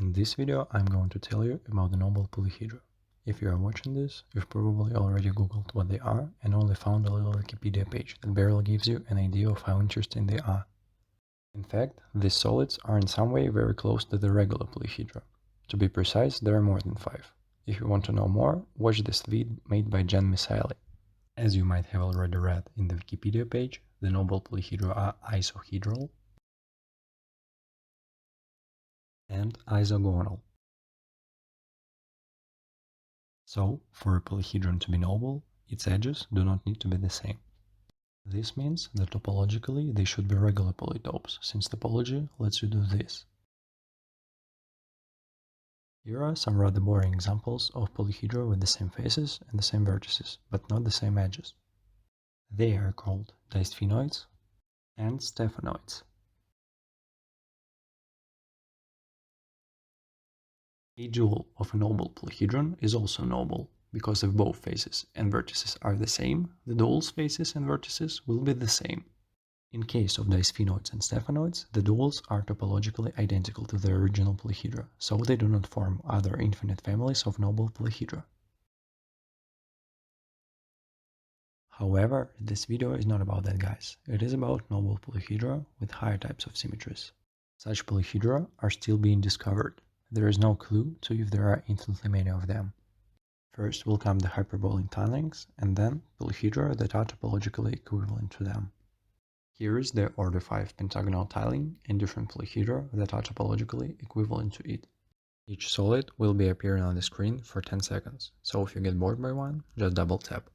In this video I'm going to tell you about the noble polyhedra. If you are watching this, you've probably already googled what they are and only found a little Wikipedia page that barely gives you an idea of how interesting they are. In fact, these solids are in some way very close to the regular polyhedra. To be precise, there are more than 5. If you want to know more, watch this vid made by Jen Misaeli. As you might have already read in the Wikipedia page, the noble polyhedra are isohedral and isogonal. So, for a polyhedron to be noble, its edges do not need to be the same. This means that topologically they should be regular polytopes, since topology lets you do this. Here are some rather boring examples of polyhedra with the same faces and the same vertices, but not the same edges. They are called disphenoids and stephanoids. A dual of a noble polyhedron is also noble, because if both faces and vertices are the same, the dual's faces and vertices will be the same. In case of disphenoids and stephanoids, the duals are topologically identical to the original polyhedra, so they do not form other infinite families of noble polyhedra. However, this video is not about that, guys. It is about noble polyhedra with higher types of symmetries. Such polyhedra are still being discovered. There is no clue to if there are infinitely many of them. First will come the hyperbolic tunnelings, and then polyhedra that are topologically equivalent to them. Here is the order 5 pentagonal tiling and different polyhedra that are topologically equivalent to it. Each solid will be appearing on the screen for 10 seconds, so if you get bored by one, just double tap.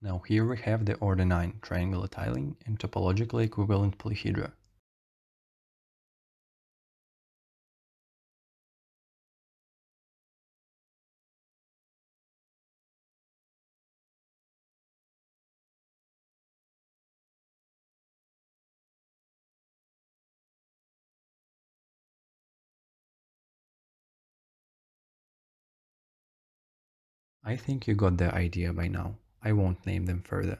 Now here we have the order 9 triangular tiling and topologically equivalent polyhedra. I think you got the idea by now. I won't name them further.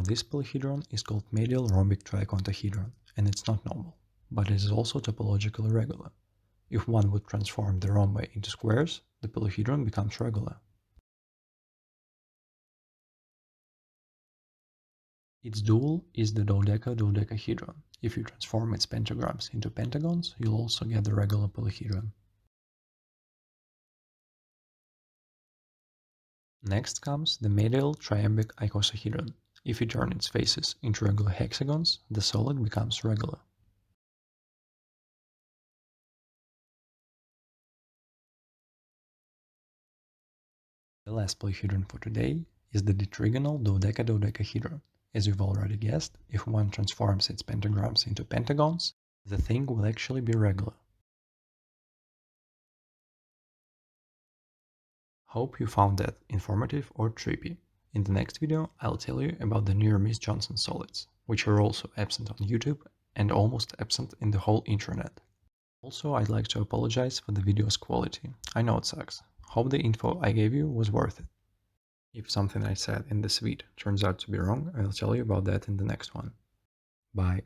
this polyhedron is called medial rhombic triicontohedron, and it's not normal, but it is also topologically regular. If one would transform the rhombi into squares, the polyhedron becomes regular. Its dual is the dodecahedron. If you transform its pentagrams into pentagons, you'll also get the regular polyhedron. Next comes the medial triambic icosahedron. If you turn its faces into regular hexagons, the solid becomes regular. The last polyhedron for today is the detrigonal dodecahedron. As you've already guessed, if one transforms its pentagrams into pentagons, the thing will actually be regular. Hope you found that informative or trippy. In the next video, I'll tell you about the Near-Miss-Johnson solids, which are also absent on YouTube and almost absent in the whole internet. Also, I'd like to apologize for the video's quality. I know it sucks. Hope the info I gave you was worth it. If something I said in this vid turns out to be wrong, I'll tell you about that in the next one. Bye.